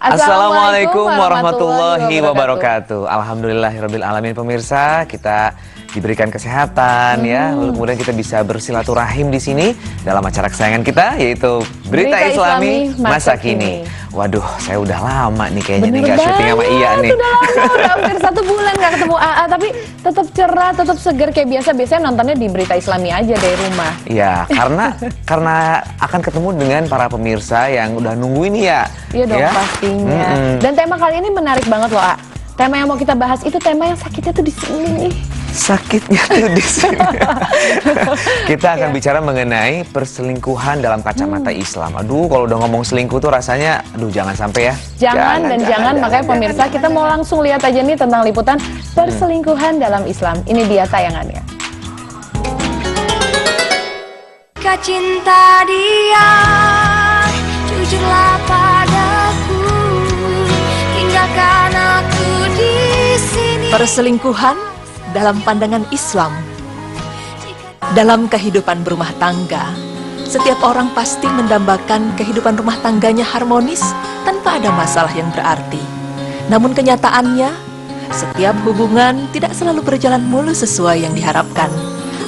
Assalamualaikum warahmatullahi wabarakatuh. Alhamdulillahirabbil alamin. Pemirsa, kita diberikan kesehatan ya, lalu kemudian kita bisa bersilaturahim di sini dalam acara kesayangan kita, yaitu Berita Islami Masa Kini. Waduh, saya udah lama nih kayaknya nih nggak syuting sama Iya nih. Udah lama, udah hampir 1 bulan nggak ketemu AA, tapi tetap cerah, tetap seger kayak biasa. Biasanya nontonnya di Berita Islami aja dari rumah. Iya, karena akan ketemu dengan para pemirsa yang udah nungguin ya. Iya dong, pastinya. Dan tema kali ini menarik banget loh, A. Tema yang mau kita bahas itu tema yang sakitnya tuh di sini nih. Sakitnya tuh di sini. Kita akan bicara mengenai perselingkuhan dalam kacamata Islam. Aduh, kalau udah ngomong selingkuh tuh rasanya, aduh jangan sampai ya. Jangan. Makanya pemirsa, kita mau langsung lihat aja nih tentang liputan perselingkuhan dalam Islam. Ini dia tayangannya. Jika cinta dia, jujurlah padaku, tinggalkan aku di sini. Perselingkuhan dalam pandangan Islam. Dalam kehidupan berumah tangga, setiap orang pasti mendambakan kehidupan rumah tangganya harmonis tanpa ada masalah yang berarti. Namun kenyataannya, setiap hubungan tidak selalu berjalan mulus sesuai yang diharapkan.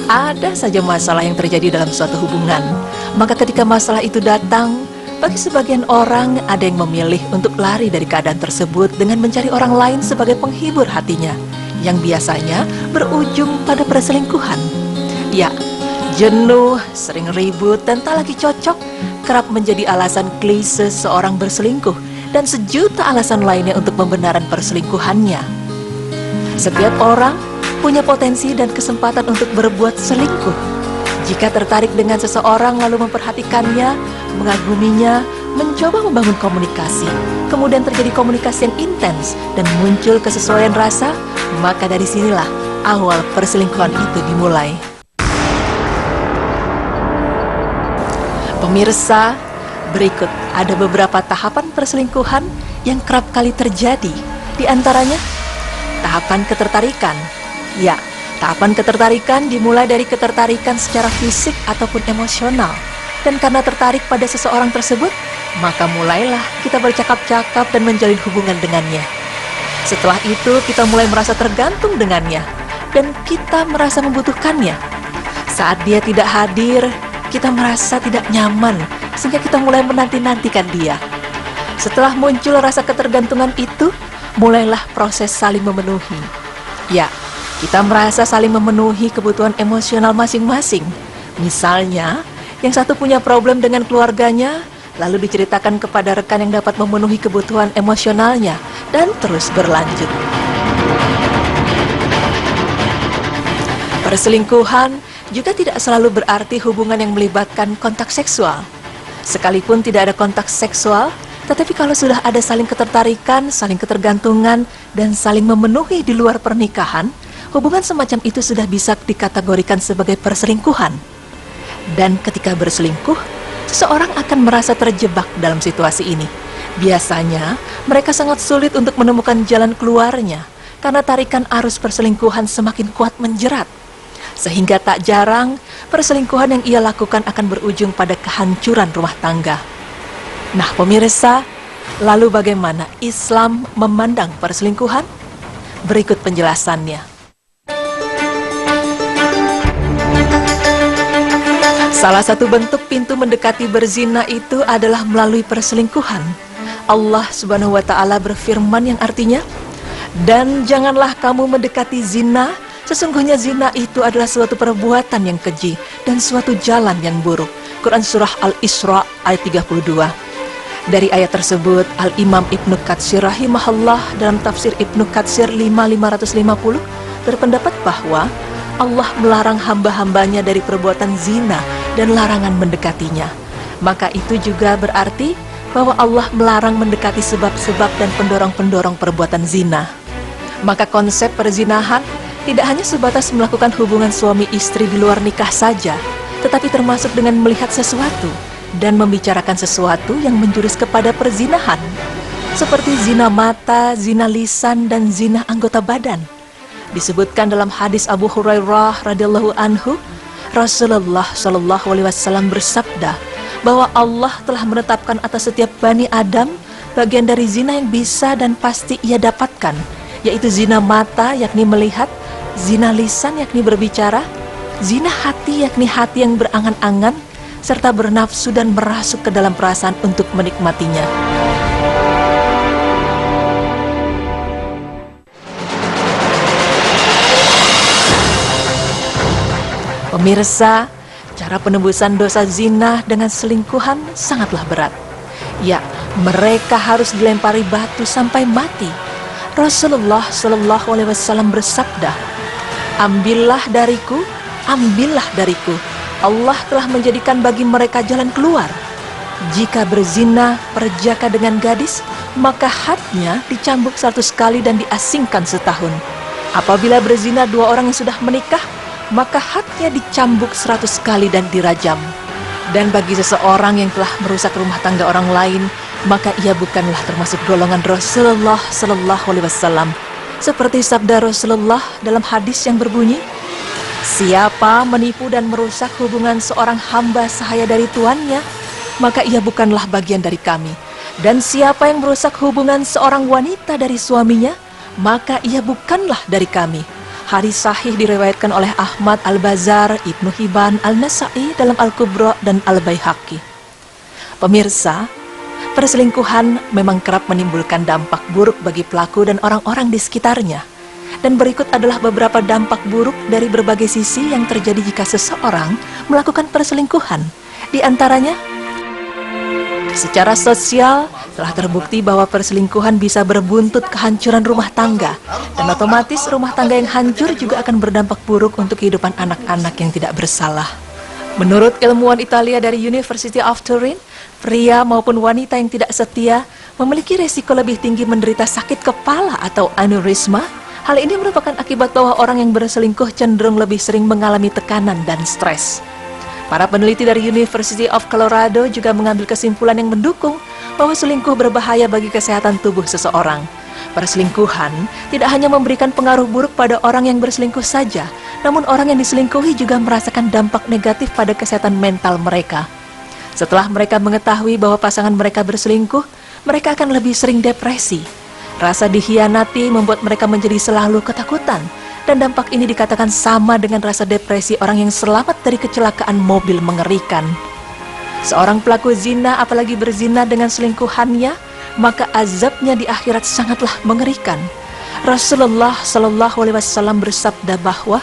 Ada saja masalah yang terjadi dalam suatu hubungan. Maka ketika masalah itu datang, bagi sebagian orang ada yang memilih untuk lari dari keadaan tersebut dengan mencari orang lain sebagai penghibur hatinya, yang biasanya berujung pada perselingkuhan. Ya, jenuh, sering ribut, dan tak lagi cocok kerap menjadi alasan klise seorang berselingkuh dan sejuta alasan lainnya untuk pembenaran perselingkuhannya. Setiap orang punya potensi dan kesempatan untuk berbuat selingkuh. Jika tertarik dengan seseorang lalu memperhatikannya, mengaguminya, mencoba membangun komunikasi, kemudian terjadi komunikasi yang intens dan muncul kesesuaian rasa, maka dari sinilah awal perselingkuhan itu dimulai. Pemirsa, berikut ada beberapa tahapan perselingkuhan yang kerap kali terjadi. Di antaranya, tahapan ketertarikan. Ya, tahapan ketertarikan dimulai dari ketertarikan secara fisik ataupun emosional. Dan karena tertarik pada seseorang tersebut, maka mulailah kita bercakap-cakap dan menjalin hubungan dengannya. Setelah itu kita mulai merasa tergantung dengannya dan kita merasa membutuhkannya. Saat dia tidak hadir, kita merasa tidak nyaman sehingga kita mulai menanti-nantikan dia. Setelah muncul rasa ketergantungan itu, mulailah proses saling memenuhi. Ya, kita merasa saling memenuhi kebutuhan emosional masing-masing. Misalnya, yang satu punya problem dengan keluarganya, lalu diceritakan kepada rekan yang dapat memenuhi kebutuhan emosionalnya, dan terus berlanjut. Perselingkuhan juga tidak selalu berarti hubungan yang melibatkan kontak seksual. Sekalipun tidak ada kontak seksual, tetapi kalau sudah ada saling ketertarikan, saling ketergantungan, dan saling memenuhi di luar pernikahan, hubungan semacam itu sudah bisa dikategorikan sebagai perselingkuhan. Dan ketika berselingkuh, seseorang akan merasa terjebak dalam situasi ini. Biasanya, mereka sangat sulit untuk menemukan jalan keluarnya karena tarikan arus perselingkuhan semakin kuat menjerat. Sehingga tak jarang, perselingkuhan yang ia lakukan akan berujung pada kehancuran rumah tangga. Nah, pemirsa, lalu bagaimana Islam memandang perselingkuhan? Berikut penjelasannya. Salah satu bentuk pintu mendekati berzina itu adalah melalui perselingkuhan. Allah Subhanahu wa Ta'ala berfirman yang artinya, "Dan janganlah kamu mendekati zina, sesungguhnya zina itu adalah suatu perbuatan yang keji dan suatu jalan yang buruk." Quran Surah Al-Isra ayat 32. Dari ayat tersebut, Al-Imam Ibnu Katsir rahimahullah dalam tafsir Ibnu Katsir 550 berpendapat bahwa Allah melarang hamba-hambanya dari perbuatan zina dan larangan mendekatinya. Maka itu juga berarti bahwa Allah melarang mendekati sebab-sebab dan pendorong-pendorong perbuatan zina. Maka konsep perzinahan tidak hanya sebatas melakukan hubungan suami istri di luar nikah saja, tetapi termasuk dengan melihat sesuatu dan membicarakan sesuatu yang menjurus kepada perzinahan, seperti zina mata, zina lisan, dan zina anggota badan. Disebutkan dalam hadis Abu Hurairah radhiyallahu anhu, Rasulullah Shallallahu alaihi wasallam bersabda bahwa Allah telah menetapkan atas setiap Bani Adam bagian dari zina yang bisa dan pasti ia dapatkan, yaitu zina mata yakni melihat, zina lisan yakni berbicara, zina hati yakni hati yang berangan-angan, serta bernafsu dan merasuk ke dalam perasaan untuk menikmatinya. Pemirsa, cara penembusan dosa zina dengan selingkuhan sangatlah berat. Ya, mereka harus dilempari batu sampai mati. Rasulullah Shallallahu alaihi wasallam bersabda, ambillah dariku, Allah telah menjadikan bagi mereka jalan keluar. Jika berzina perjaka dengan gadis, maka hadnya dicambuk 100 kali dan diasingkan setahun. Apabila berzina 2 orang yang sudah menikah, maka hadnya dicambuk 100 kali dan dirajam. Dan bagi seseorang yang telah merusak rumah tangga orang lain, maka ia bukanlah termasuk golongan Rasulullah Sallallahu Alaihi Wasallam. Seperti sabda Rasulullah dalam hadis yang berbunyi, siapa menipu dan merusak hubungan seorang hamba sahaya dari tuannya, maka ia bukanlah bagian dari kami. Dan siapa yang merusak hubungan seorang wanita dari suaminya, maka ia bukanlah dari kami. Hadis sahih diriwayatkan oleh Ahmad, Al-Bazar, Ibnu Hibban, Al-Nasai dalam Al-Kubra dan Al-Baihaqi. Pemirsa, perselingkuhan memang kerap menimbulkan dampak buruk bagi pelaku dan orang-orang di sekitarnya. Dan berikut adalah beberapa dampak buruk dari berbagai sisi yang terjadi jika seseorang melakukan perselingkuhan. Di antaranya, secara sosial telah terbukti bahwa perselingkuhan bisa berbuntut kehancuran rumah tangga, dan otomatis rumah tangga yang hancur juga akan berdampak buruk untuk kehidupan anak-anak yang tidak bersalah. Menurut ilmuwan Italia dari University of Turin, pria maupun wanita yang tidak setia memiliki resiko lebih tinggi menderita sakit kepala atau aneurisma. Hal ini merupakan akibat bahwa orang yang berselingkuh cenderung lebih sering mengalami tekanan dan stres. Para peneliti dari University of Colorado juga mengambil kesimpulan yang mendukung bahwa selingkuh berbahaya bagi kesehatan tubuh seseorang. Perselingkuhan tidak hanya memberikan pengaruh buruk pada orang yang berselingkuh saja, namun orang yang diselingkuhi juga merasakan dampak negatif pada kesehatan mental mereka. Setelah mereka mengetahui bahwa pasangan mereka berselingkuh, mereka akan lebih sering depresi. Rasa dikhianati membuat mereka menjadi selalu ketakutan, dan dampak ini dikatakan sama dengan rasa depresi orang yang selamat dari kecelakaan mobil mengerikan. Seorang pelaku zina apalagi berzina dengan selingkuhannya, maka azabnya di akhirat sangatlah mengerikan. Rasulullah Shallallahu Alaihi Wasallam bersabda bahwa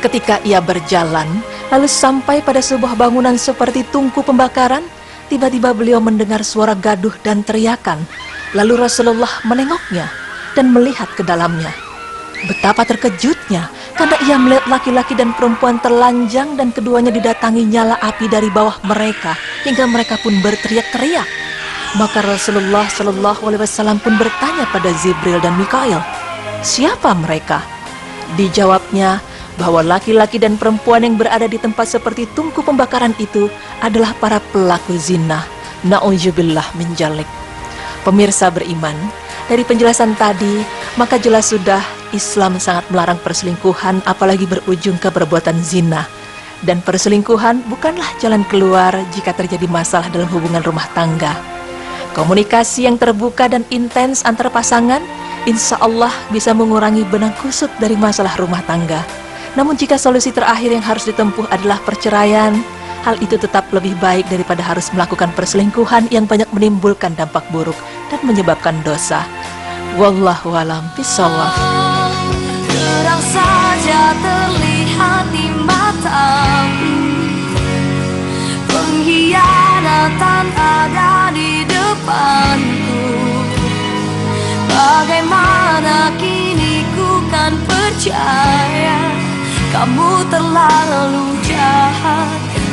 ketika ia berjalan lalu sampai pada sebuah bangunan seperti tungku pembakaran, tiba-tiba beliau mendengar suara gaduh dan teriakan. Lalu Rasulullah menengoknya dan melihat ke dalamnya. Betapa terkejutnya karena ia melihat laki-laki dan perempuan telanjang dan keduanya didatangi nyala api dari bawah mereka hingga mereka pun berteriak-teriak. Maka Rasulullah Shallallahu Alaihi Wasallam pun bertanya pada Jibril dan Mikail, siapa mereka? Dijawabnya bahwa laki-laki dan perempuan yang berada di tempat seperti tungku pembakaran itu adalah para pelaku zina. Na'udzubillah min dzalik. Pemirsa beriman, dari penjelasan tadi, maka jelas sudah Islam sangat melarang perselingkuhan apalagi berujung ke perbuatan zina. Dan perselingkuhan bukanlah jalan keluar jika terjadi masalah dalam hubungan rumah tangga. Komunikasi yang terbuka dan intens antar pasangan, insya Allah bisa mengurangi benang kusut dari masalah rumah tangga. Namun jika solusi terakhir yang harus ditempuh adalah perceraian, hal itu tetap lebih baik daripada harus melakukan perselingkuhan yang banyak menimbulkan dampak buruk dan menyebabkan dosa. Wallahu a'lam bishawab. Terang saja terlihat di matamu, pengkhianatan ada di depanku. Bagaimana kini ku kan percaya kamu terlalu jahat,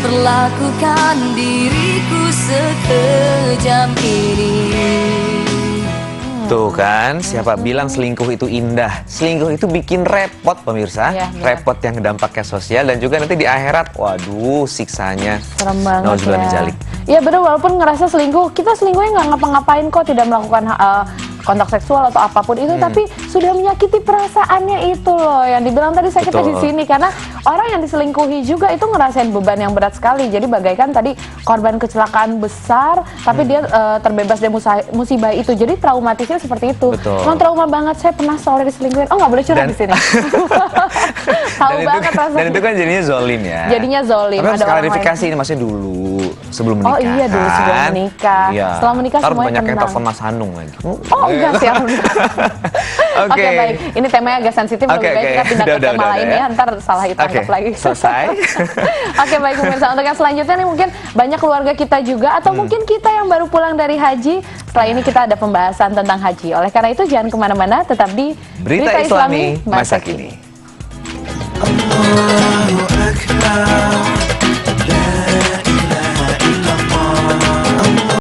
perlakukan diriku sekejam ini. Tuh kan, siapa bilang selingkuh itu indah? Selingkuh itu bikin repot pemirsa, Ya, repot yang dampaknya sosial dan juga nanti di akhirat, waduh siksanya. Serem banget Nauzubillah min ya. dzalik. Iya benar, walaupun ngerasa selingkuh, kita selingkuhnya nggak ngapa-ngapain kok, tidak melakukan kontak seksual atau apapun itu, tapi sudah menyakiti perasaannya itu loh yang dibilang tadi saya kita di Betul. sini, karena orang yang diselingkuhi juga itu ngerasain beban yang berat sekali. Jadi bagaikan tadi korban kecelakaan besar, tapi dia terbebas dari musibah itu. Jadi traumatisnya seperti itu. Betul. Emang trauma banget, saya pernah soalnya diselingkuhin. Oh, nggak boleh curhat di sini. Tahu banget rasanya. Dan itu kan jadinya zolim ya. Jadinya zolim. Tapi harus Ada orang klarifikasi ini maksudnya dulu sebelum menikah. Oh iya, dulu sebelum kan? menikah. Iya. Setelah menikah Ntar semuanya banyak yang tenang. telepon Mas Hanung lagi. Oh enggak sih. Oke, baik. Ini temanya agak sensitif. Lebih baik kita pindah ke tema lain ya. Ntar salah ditangkap lagi. Selesai. Oke, baik pemirsa. Untuk yang selanjutnya nih mungkin banyak keluarga kita juga atau mungkin kita yang baru pulang dari haji. Setelah ini kita ada pembahasan tentang haji. Oleh karena itu jangan kemana-mana, tetap di Berita Islami masa kini. Allahu Akbar.